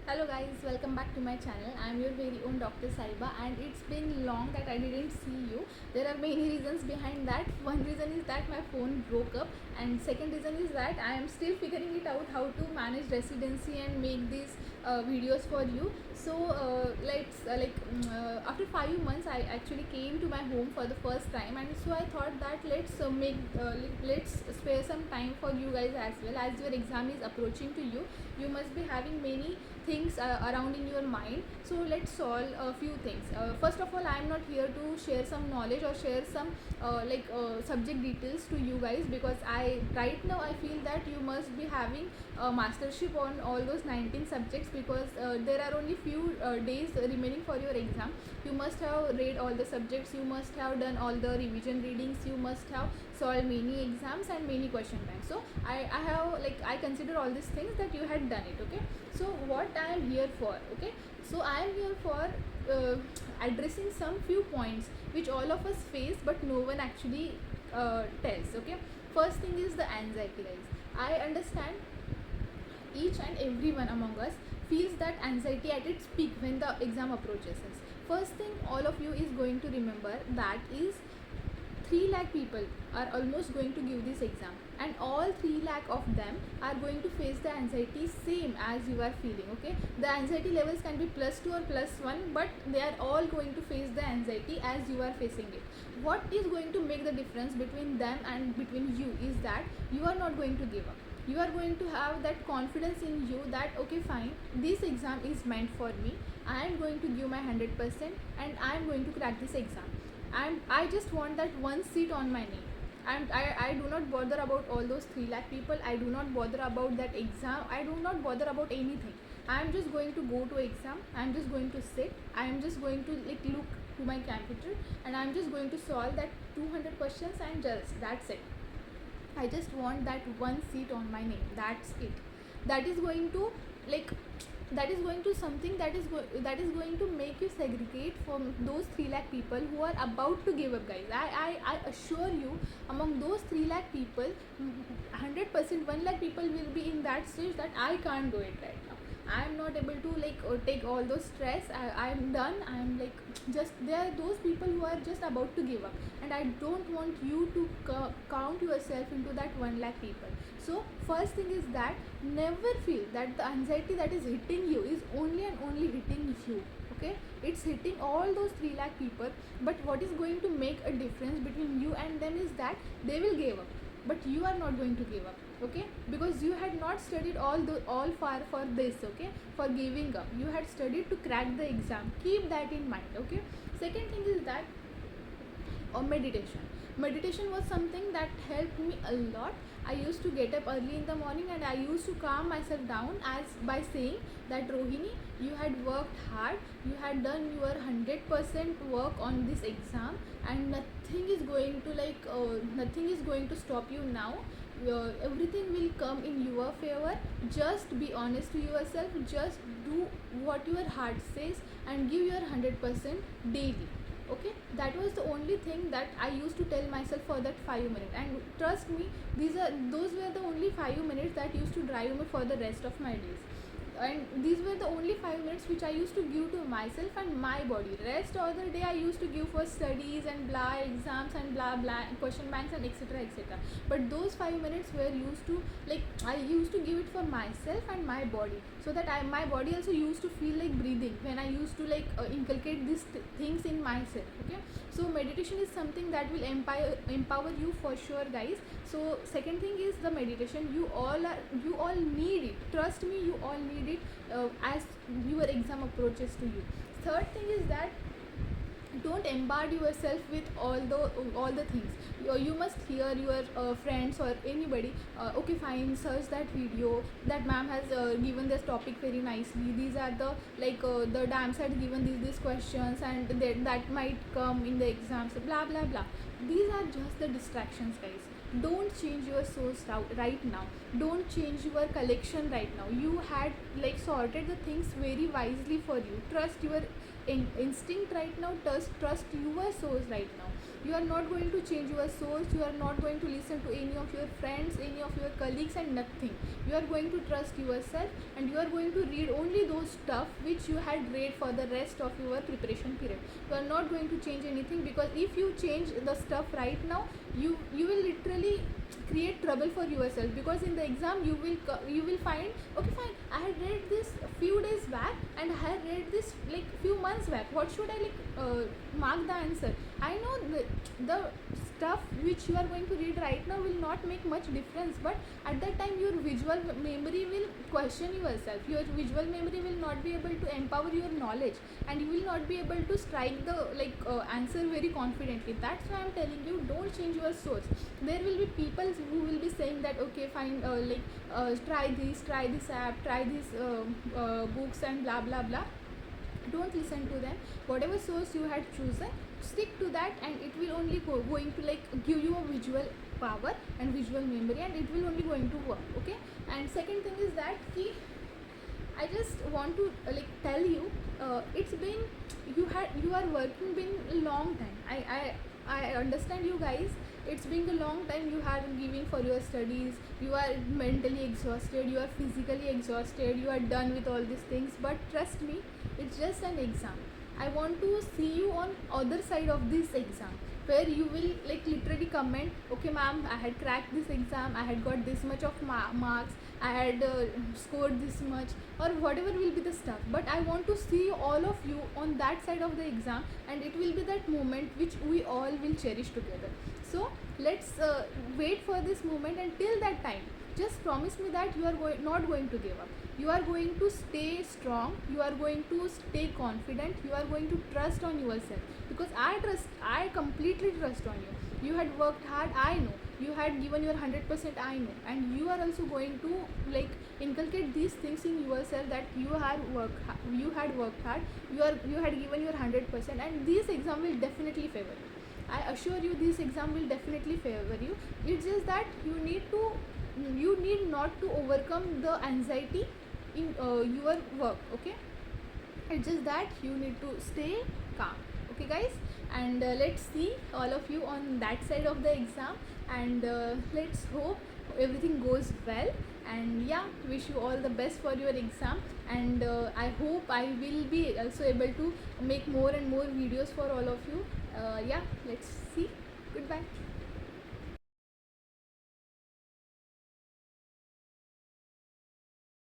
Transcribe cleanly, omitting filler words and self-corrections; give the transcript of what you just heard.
Hello guys, welcome back to my channel. I am your very own Dr. Saiba, and it's been long that I didn't see you. There are many reasons behind that. One reason is that my phone broke up, and second reason is that I am still figuring it out how to manage residency and make these videos for you. So after 5 months I actually came to my home for the first time, and so I thought that let's spare some time for you guys as well, as your exam is approaching to you. You must be having many things around in your mind, so let's solve a few things. First of all, I am not here to share some knowledge or share some subject details to you guys, because right now I feel that you must be having a mastership on all those 19 subjects, because there are only few days remaining for your exam. You must have read all the subjects, you must have done all the revision readings, you must have solved many exams and many question banks. So I consider all these things that you had done it. Okay, so what I am here for? Okay, so I am here for addressing some few points which all of us face but no one actually tells. Okay, first thing is the anxiety, guys. I understand each and everyone among us feels that anxiety at its peak when the exam approaches us. First thing all of you is going to remember that is 3 lakh people are almost going to give this exam, and all 3 lakh of them are going to face the anxiety same as you are feeling. Okay, the anxiety levels can be +2 or +1, but they are all going to face the anxiety as you are facing it. What is going to make the difference between them and between you is that you are not going to give up. You are going to have that confidence in you that okay, fine, this exam is meant for me. I am going to give my 100% and I am going to crack this exam. I just want that one seat on my name. I do not bother about all those 3 lakh people. I do not bother about that exam. I do not bother about anything. I am just going to go to exam. I am just going to sit. I am just going to look to my computer, and I am just going to solve that 200 questions, and that's it. I just want that one seat on my name. That's it. That is going to something that is going to make you segregate from those 3 lakh people who are about to give up, guys. I assure you, among those 3 lakh people, 100%, 1 lakh people will be in that stage that I can't do it right now. I am not able to take all those stress. I am done. I am just, there are those people who are just about to give up, and I don't want you to count yourself into that 1 lakh people. So first thing is that never feel that the anxiety that is hitting you is only and only hitting you. Okay, it's hitting all those 3 lakh people, but what is going to make a difference between you and them is that they will give up, but you are not going to give up. Okay, because you had not studied all far for this. Okay, for giving up, you had studied to crack the exam. Keep that in mind. Okay, second thing is that meditation was something that helped me a lot. I used to get up early in the morning, and I used to calm myself down as by saying that Rohini, you had worked hard, you had done your 100% work on this exam, and nothing is going to stop you now. Everything will come in your favor. Just be honest to yourself, just do what your heart says, and give your 100% daily. Okay, that was the only thing that I used to tell myself for that 5 minutes, and trust me, those were the only 5 minutes that used to drive me for the rest of my days. And these were the only 5 minutes which I used to give to myself and my body. Rest of the day I used to give for studies and blah, exams and blah blah, question banks and etc etc. But those 5 minutes were used to, I used to give it for myself and my body, so that my body also used to feel like breathing when I used to inculcate these things in myself. Okay, so meditation is something that will empower you for sure, guys. So second thing is the meditation. You all need it. Trust me, you all need it as your exam approaches to you. Third thing is that don't bombard yourself with all the things. You must hear your friends or anybody, okay fine, search that video, that ma'am has given this topic very nicely, these are the the dams had given these questions, and that might come in the exams, blah blah blah. These are just the distractions, guys. Don't change your source right now. Don't change your collection right now. You had sorted the things very wisely for you. Trust your instinct right now. Trust your source right now. You are not going to change your source. You are not going to listen to any of your friends, any of your colleagues, and nothing. You are going to trust yourself, and you are going to read only those stuff which you had read for the rest of your preparation period. You are not going to change anything, because if you change the stuff right now, you will literally create trouble for yourself, because in the exam you will find, okay fine, I had read this few days back and I had read this like few months back, what should I mark the answer. I know the stuff which you are going to read right now will not make much difference, but at that time your visual memory will question yourself. Your visual memory will not be able to empower your knowledge, and you will not be able to strike the answer very confidently. That's why I'm telling you, don't change your source. There will be people who will be saying that, okay fine, try this app, try these books and blah blah blah. Don't listen to them. Whatever source you had chosen, stick to that, and it will only going to give you a visual power and visual memory, and it will only going to work. Okay. And second thing is that I just want to tell you, it's been, you are working been a long time. I understand you guys. It's been a long time you are giving for your studies. You are mentally exhausted. You are physically exhausted. You are done with all these things. But trust me, it's just an exam. I want to see you on other side of this exam, where you will literally comment, okay ma'am, I had cracked this exam, I had got this much of marks, I had scored this much, or whatever will be the stuff. But I want to see all of you on that side of the exam, and it will be that moment which we all will cherish together. So let's wait for this moment, and till that time, just promise me that you are not going to give up. You are going to stay strong. You are going to stay confident. You are going to trust on yourself, because I completely trust on you. You had worked hard, I know. You had given your 100%, I know. And you are also going to inculcate these things in yourself, that you had worked hard, you had given your 100%, and this exam will definitely favor you. I assure you, this exam will definitely favor you. It's just that you need not to overcome the anxiety in your work. Okay. It's just that you need to stay calm. Okay guys. And let's see all of you on that side of the exam, and let's hope everything goes well. And yeah, wish you all the best for your exam, and I hope I will be also able to make more and more videos for all of you. Yeah, let's see. Goodbye.